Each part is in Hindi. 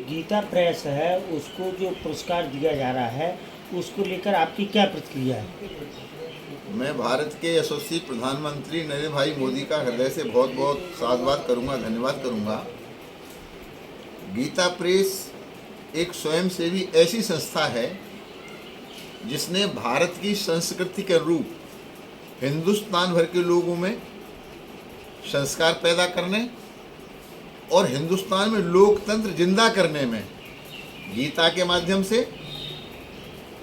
गीता प्रेस है उसको जो पुरस्कार दिया जा रहा है उसको लेकर आपकी क्या प्रतिक्रिया है? मैं भारत के यशस्वी प्रधानमंत्री नरेंद्र भाई मोदी का हृदय से बहुत बहुत साधुवाद करूंगा, धन्यवाद करूंगा। गीता प्रेस एक स्वयंसेवी ऐसी संस्था है जिसने भारत की संस्कृति के अनुरूप हिंदुस्तान भर के लोगों में संस्कार पैदा करने और हिंदुस्तान में लोकतंत्र जिंदा करने में गीता के माध्यम से,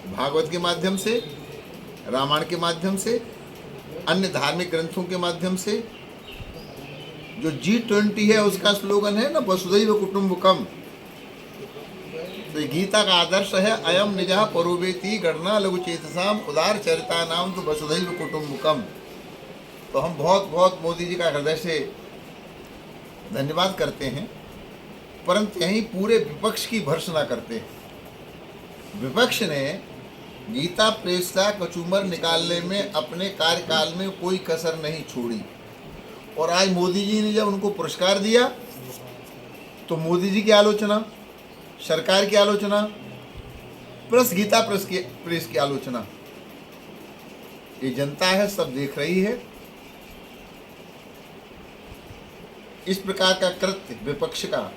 भागवत के माध्यम से, रामायण के माध्यम से, अन्य धार्मिक ग्रंथों के माध्यम से, जो G20 है उसका स्लोगन है ना, वसुधैव कुटुंबकम। तो ये गीता का आदर्श है, अयम निजः परोवेति गणना लघु चेतसाम उदार चरिता नाम तो वसुधैव कुटुंबकम। तो हम बहुत बहुत मोदी जी का हृदय से धन्यवाद करते हैं, परंतु यहीं पूरे विपक्ष की भर्त्सना करते हैं। विपक्ष ने गीता प्रेस का कचूमर निकालने में अपने कार्यकाल में कोई कसर नहीं छोड़ी, और आज मोदी जी ने जब उनको पुरस्कार दिया तो मोदी जी की आलोचना, सरकार की आलोचना, प्लस गीता प्रेस की आलोचना, ये जनता है, सब देख रही है। इस प्रकार का कृत्य विपक्ष का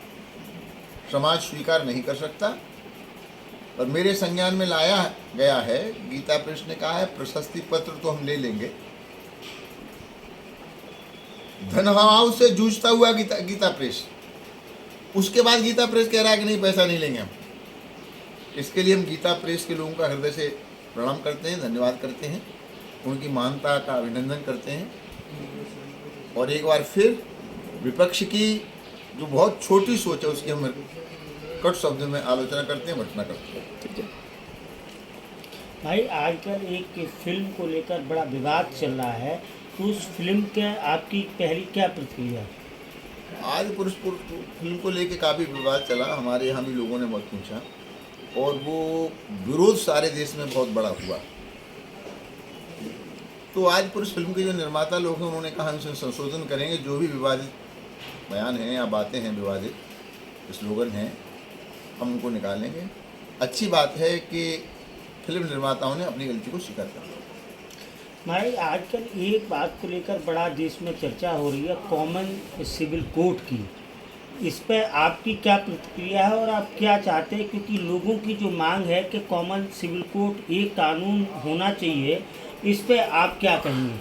समाज स्वीकार नहीं कर सकता, और मेरे संज्ञान में लाया गया है। गीता प्रेस ने कहा है प्रशस्ति पत्र तो हम ले लेंगे। धनभाव से जूझता हुआ गीता प्रेस, उसके बाद गीता प्रेस कह रहा है कि नहीं, पैसा नहीं लेंगे हम। इसके लिए हम गीता प्रेस के लोगों का हृदय से प्रणाम करते हैं, धन्यवाद करते हैं, उनकी महानता का अभिनंदन करते हैं, और एक बार फिर विपक्ष की जो बहुत छोटी सोच है उसकी हम कट शब्दों में आलोचना करते हैं, भर्त्सना करते हैं। ठीक है भाई, आजकल एक फिल्म को लेकर बड़ा विवाद चल रहा है, तो उस फिल्म के आपकी पहली क्या प्रतिक्रिया है? आज फिल्म को लेके काफ़ी विवाद चला, हमारे यहाँ भी लोगों ने बहुत पूछा, और वो विरोध सारे देश में बहुत बड़ा हुआ। तो आज पुरुष फिल्म के जो निर्माता लोग हैं उन्होंने कहा हम इसमें संशोधन करेंगे, जो भी विवादित बयान हैं या बातें हैं, विवादित स्लोगन हैं, हम उनको निकालेंगे। अच्छी बात है कि फिल्म निर्माताओं ने अपनी गलती को स्वीकार कर लिया। भाई, आजकल एक बात को लेकर बड़ा देश में चर्चा हो रही है, कॉमन सिविल कोड की। इस पर आपकी क्या प्रतिक्रिया है और आप क्या चाहते हैं? क्योंकि लोगों की जो मांग है कि कॉमन सिविल कोड एक कानून होना चाहिए, इस पर आप क्या कहेंगे?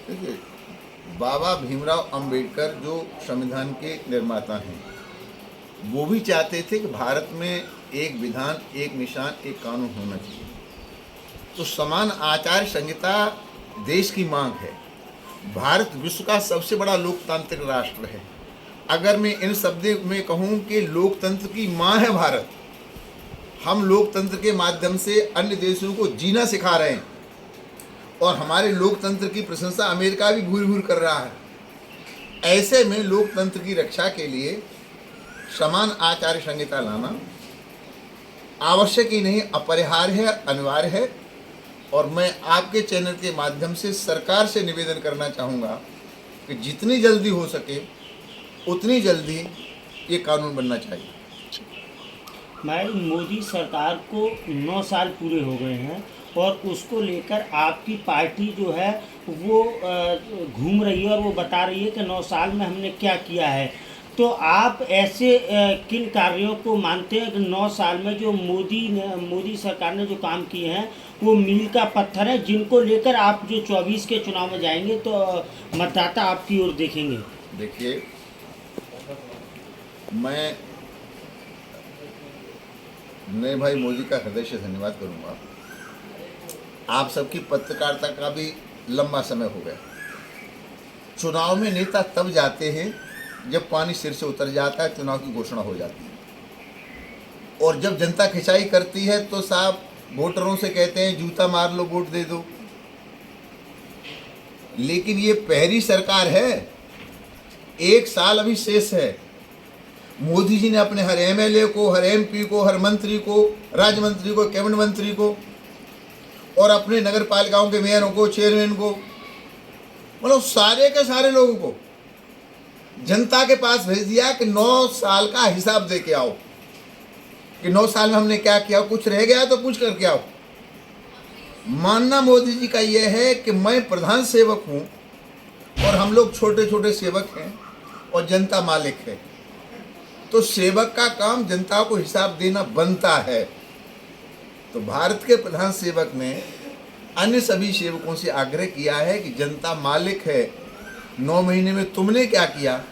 देखिए, बाबा भीमराव अंबेडकर जो संविधान के निर्माता हैं, वो भी चाहते थे कि भारत में एक विधान, एक निशान, एक कानून होना चाहिए। तो समान आचार संहिता देश की मांग है। भारत विश्व का सबसे बड़ा लोकतांत्रिक राष्ट्र है। अगर मैं इन शब्दों में कहूँ कि लोकतंत्र की माँ है भारत, हम लोकतंत्र के माध्यम से अन्य देशों को जीना सिखा रहे हैं, और हमारे लोकतंत्र की प्रशंसा अमेरिका भी भूल भूल कर रहा है। ऐसे में लोकतंत्र की रक्षा के लिए समान आचार संहिता लाना आवश्यक ही नहीं, अपरिहार्य है, अनिवार्य है। और मैं आपके चैनल के माध्यम से सरकार से निवेदन करना चाहूँगा कि जितनी जल्दी हो सके उतनी जल्दी ये कानून बनना चाहिए। भाई, मोदी सरकार को 9 साल पूरे हो गए हैं, और उसको लेकर आपकी पार्टी जो है वो घूम रही है और वो बता रही है कि 9 साल में हमने क्या किया है। तो आप ऐसे किन कार्यों को मानते हैं कि 9 साल में जो मोदी सरकार ने जो काम किए हैं वो मील का पत्थर है, जिनको लेकर आप जो 24 के चुनाव में जाएंगे तो मतदाता आपकी ओर देखेंगे? देखिए, मैं नए भाई मोदी का हृदय से धन्यवाद करूंगा। आप सबकी पत्रकारिता का भी लंबा समय हो गया। चुनाव में नेता तब जाते हैं जब पानी सिर से उतर जाता है, चुनाव की घोषणा हो जाती है, और जब जनता खिंचाई करती है तो साहब वोटरों से कहते हैं जूता मार लो, वोट दे दो। लेकिन ये पहली सरकार है, 1 साल अभी शेष है। मोदी जी ने अपने हर एमएलए को, हर एमपी को, हर मंत्री को, राज्य मंत्री को, कैबिनेट मंत्री को, और अपने नगर पालिकाओं के मेयरों को, चेयरमैन को, मतलब सारे के सारे लोगों को जनता के पास भेज दिया कि 9 साल का हिसाब दे के आओ। कि 9 साल में हमने क्या किया, कुछ रह गया तो पूछ करके आओ। मानना मोदी जी का यह है कि मैं प्रधान सेवक हूं और हम लोग छोटे छोटे सेवक हैं और जनता मालिक है, तो सेवक का काम जनता को हिसाब देना बनता है। तो भारत के प्रधान सेवक ने अन्य सभी सेवकों से आग्रह किया है कि जनता मालिक है, 9 महीने में तुमने क्या किया,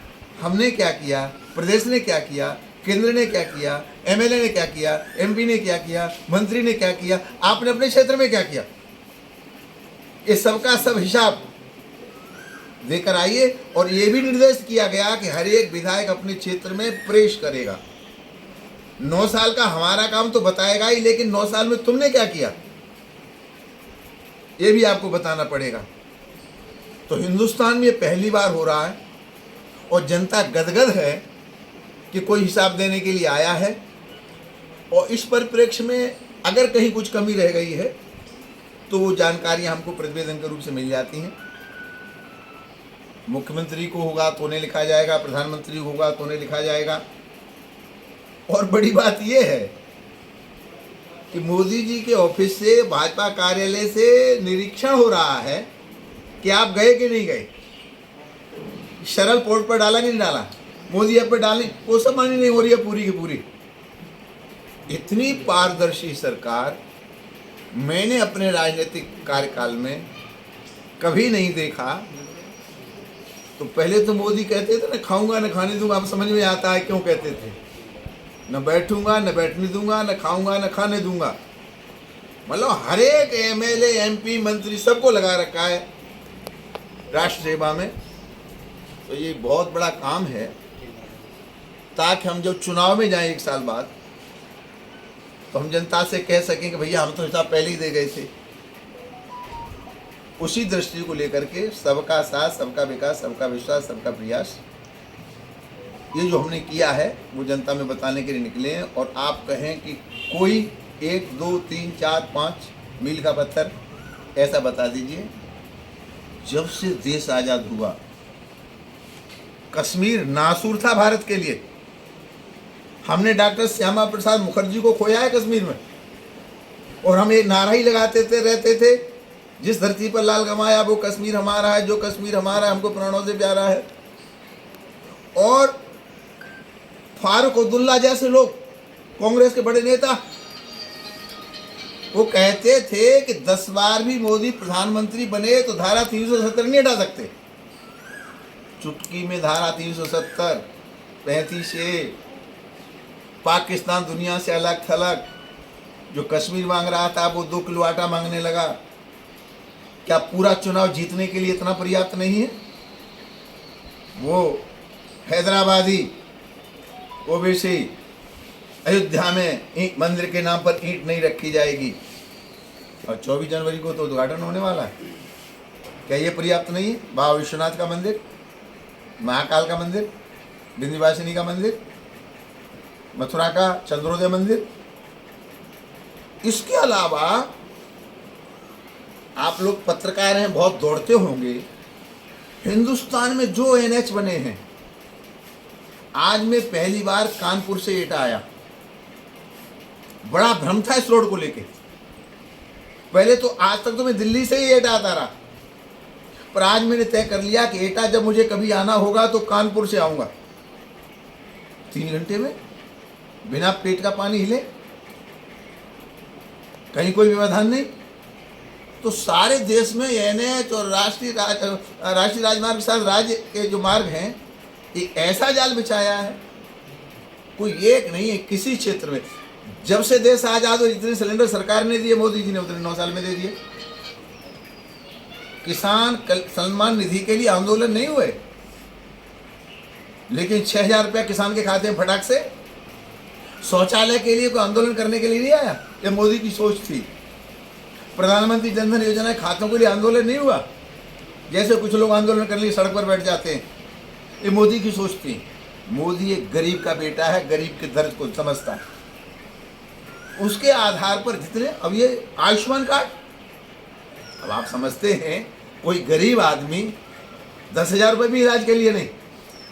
हमने क्या किया, प्रदेश ने क्या किया, केंद्र ने क्या किया, एमएलए ने क्या किया, एमपी ने क्या किया, मंत्री ने क्या किया, आपने अपने क्षेत्र में क्या किया, इस सबका सब हिसाब देकर आइए। और ये भी निर्देश किया गया कि हर एक विधायक अपने क्षेत्र में प्रेस करेगा। 9 साल का हमारा काम तो बताएगा ही, लेकिन 9 साल में तुमने क्या किया ये भी आपको बताना पड़ेगा। तो हिंदुस्तान में ये पहली बार हो रहा है और जनता गदगद है कि कोई हिसाब देने के लिए आया है। और इस परिप्रेक्ष्य में अगर कहीं कुछ कमी रह गई है तो वो जानकारियां हमको प्रतिवेदन के रूप से मिल जाती हैं। मुख्यमंत्री को होगा तो उन्हें लिखा जाएगा, प्रधानमंत्री को होगा तो उन्हें लिखा जाएगा। और बड़ी बात यह है कि मोदी जी के ऑफिस से, भाजपा कार्यालय से निरीक्षण हो रहा है कि आप गए कि नहीं गए। सरल पोर्ट पर डाला कि नहीं डाला, मोदी ऐप पर डालने, वो सब मानी नहीं हो रही है पूरी की पूरी। इतनी पारदर्शी सरकार मैंने अपने राजनीतिक कार्यकाल में कभी नहीं देखा। तो पहले तो मोदी कहते थे न खाऊंगा न खाने दूंगा, अब समझ में आता है क्यों कहते थे। न बैठूंगा न बैठने दूंगा, न खाऊंगा न खाने दूंगा। मतलब हर एक एमएलए, एमपी, मंत्री सबको लगा रखा है राष्ट्र सेवा में। तो ये बहुत बड़ा काम है ताकि हम जब चुनाव में जाएं 1 साल बाद तो हम जनता से कह सकें कि भैया हम तो हिसाब पहले ही दे गए थे। उसी दृष्टि को लेकर के सबका साथ, सबका विकास, सबका विश्वास, सबका प्रयास, ये जो हमने किया है वो जनता में बताने के लिए निकले हैं। और आप कहें कि कोई 1, 2, 3, 4, 5 मील का पत्थर ऐसा बता दीजिए। जब से देश आज़ाद हुआ कश्मीर नासूर था भारत के लिए। हमने डॉक्टर श्यामा प्रसाद मुखर्जी को खोया है कश्मीर में, और हम एक नारा ही लगाते थे, रहते थे, जिस धरती पर लाल गमाया वो कश्मीर हमारा है, जो कश्मीर हमारा है हमको प्राणों से प्यारा है। और फारूक अब्दुल्ला जैसे लोग, कांग्रेस के बड़े नेता, वो कहते थे कि 10 बार भी मोदी प्रधानमंत्री बने तो धारा 370 नहीं हटा सकते। चुटकी में धारा 370, 35A, पाकिस्तान दुनिया से अलग थलग, जो कश्मीर मांग रहा था वो 2 किलो आटा मांगने लगा। क्या पूरा चुनाव जीतने के लिए इतना पर्याप्त नहीं है? वो हैदराबादी ओबीसी, अयोध्या में ईंट मंदिर के नाम पर ईंट नहीं रखी जाएगी, और 24 जनवरी को तो उद्घाटन होने वाला है। क्या ये पर्याप्त नहीं है? बाबा विश्वनाथ का मंदिर, महाकाल का मंदिर, विंध्यवासिनी का मंदिर, मथुरा का चंद्रोदय मंदिर। इसके अलावा आप लोग पत्रकार हैं, बहुत दौड़ते होंगे। हिंदुस्तान में जो NH बने हैं, आज में पहली बार कानपुर से एटा आया। बड़ा भ्रम था इस रोड को लेके। पहले तो आज तक तो मैं दिल्ली से ही एटा आता रहा, पर आज मैंने तय कर लिया कि एटा जब मुझे कभी आना होगा तो कानपुर से आऊंगा। 3 घंटे में बिना पेट का पानी हिले, कहीं कोई व्यवधान नहीं। तो सारे देश में NH और राष्ट्रीय राजमार्ग के साथ राज्य के जो मार्ग हैं, एक ऐसा जाल बिछाया है, कोई एक नहीं है किसी क्षेत्र में। जब से देश आजाद हो, जितने सिलेंडर सरकार ने दिए, मोदी जी ने उतने 9 साल में दे दिए। किसान सम्मान निधि के लिए आंदोलन नहीं हुए, लेकिन 6,000 रुपया किसान के खाते में फटाक से। शौचालय के लिए कोई आंदोलन करने के लिए नहीं आया, ये मोदी की सोच थी। प्रधानमंत्री जनधन योजना के खातों के लिए आंदोलन नहीं हुआ, जैसे कुछ लोग आंदोलन करने के लिए सड़क पर बैठ जाते हैं, ये मोदी की सोच थी। मोदी एक गरीब का बेटा है, गरीब के दर्द को समझता है। उसके आधार पर जितने, अब ये आयुष्मान कार्ड, अब आप समझते हैं कोई गरीब आदमी 10,000 रुपये भी इलाज के लिए नहीं,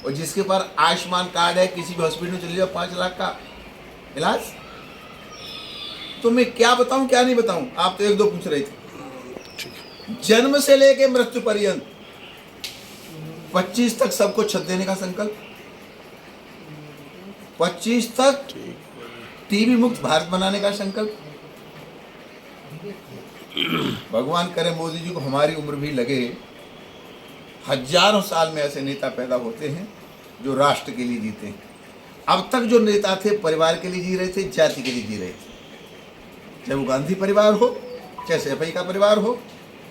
और जिसके पास आयुष्मान कार्ड है, किसी भी हॉस्पिटल में चले जाओ 5 लाख का इलाज, तो मैं क्या बताऊं क्या नहीं बताऊं, आप तो एक दो पूछ रहे थे। ठीक। जन्म से लेके मृत्यु पर्यंत 25 तक सबको छत देने का संकल्प, 25 तक टीबी मुक्त भारत बनाने का संकल्प। भगवान करे मोदी जी को हमारी उम्र भी लगे, हजारों साल में ऐसे नेता पैदा होते हैं जो राष्ट्र के लिए जीते हैं। अब तक जो नेता थे परिवार के लिए जी रहे थे, जाति के लिए जी रहे थे, चाहे वो गांधी परिवार हो, चाहे सैफई का परिवार हो,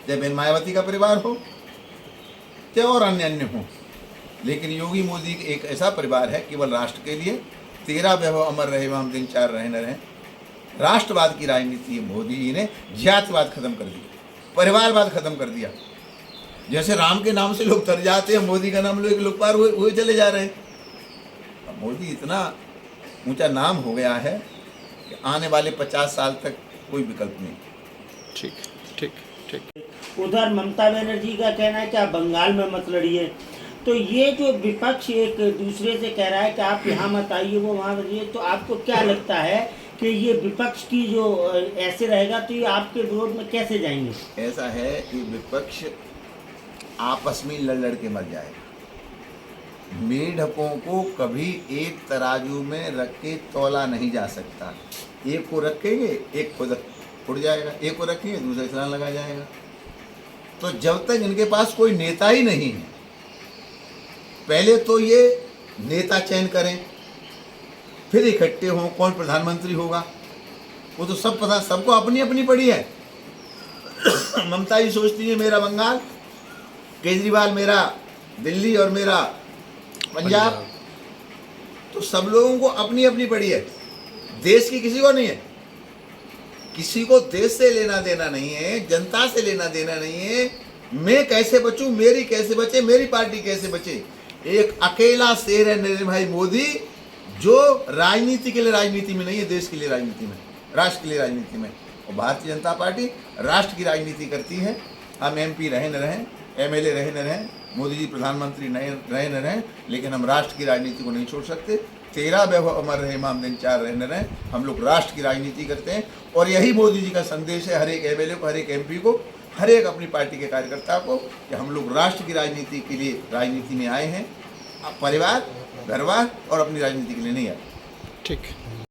चाहे बेन मायावती का परिवार हो, चाहे और अन्य अन्य हो। लेकिन योगी मोदी एक ऐसा परिवार है केवल राष्ट्र के लिए, तेरा वैभव अमर रहे हम दिन चार रहे न रहे। राष्ट्रवाद की राजनीति मोदी जी ने जातिवाद खत्म कर दिया, परिवारवाद खत्म कर दिया। जैसे राम के नाम से लोग तर जाते हैं, मोदी का नाम लोग पार हुए चले जा रहे हैं। अब मोदी इतना ऊंचा नाम हो गया है कि आने वाले 50 साल तक कोई विकल्प नहीं। ठीक ठीक ठीक। उधर ममता बनर्जी का कहना है कि आप बंगाल में मत लड़िए। तो ये जो विपक्ष एक दूसरे से कह रहा है कि आप यहाँ मत आइए, वो वहाँ रहिए, तो आपको क्या लगता है कि ये विपक्ष की जो ऐसे रहेगा तो ये आपके विरोध में कैसे जाएंगे? ऐसा है कि विपक्ष आपस में लड़ के मर जाएगा। मेढकों को कभी एक तराजू में रख के तौला नहीं जा सकता। एक को रखेंगे एक खुद उड़ जाएगा, एक को रखेंगे दूसरे छलांग लगा जाएगा। तो जब तक इनके पास कोई नेता ही नहीं है, पहले तो ये नेता चयन करें, फिर इकट्ठे हों कौन प्रधानमंत्री होगा, वो तो सब पता, सबको अपनी अपनी पड़ी है। ममता जी सोचती है मेरा बंगाल, केजरीवाल मेरा दिल्ली और मेरा पंजाब, तो सब लोगों को अपनी अपनी पड़ी है, देश की किसी को नहीं है। किसी को देश से लेना देना नहीं है, जनता से लेना देना नहीं है। मैं कैसे बचूं, मेरी कैसे बचे, मेरी पार्टी कैसे बचे। एक अकेला शेर है नरेंद्र भाई मोदी, जो राजनीति के लिए राजनीति में नहीं है, देश के लिए राजनीति में, राष्ट्र के लिए राजनीति में। और भारतीय जनता पार्टी राष्ट्र की राजनीति करती है। हम एमपी रहे न रहें, एमएलए रहे न रहें, मोदी जी प्रधानमंत्री नहीं रहे न रहें, लेकिन हम राष्ट्र की राजनीति को नहीं छोड़ सकते। तेरा वैभव अमर रहे हम दिन चार रहे न रहें, हम लोग राष्ट्र की राजनीति करते हैं। और यही मोदी जी का संदेश है हर एक एमएलए को, हर एक एमपी को, हर एक अपनी पार्टी के कार्यकर्ता को, कि हम लोग राष्ट्र की राजनीति के लिए राजनीति में आए हैं, परिवार, घरवार और अपनी राजनीति के लिए नहीं आए। ठीक।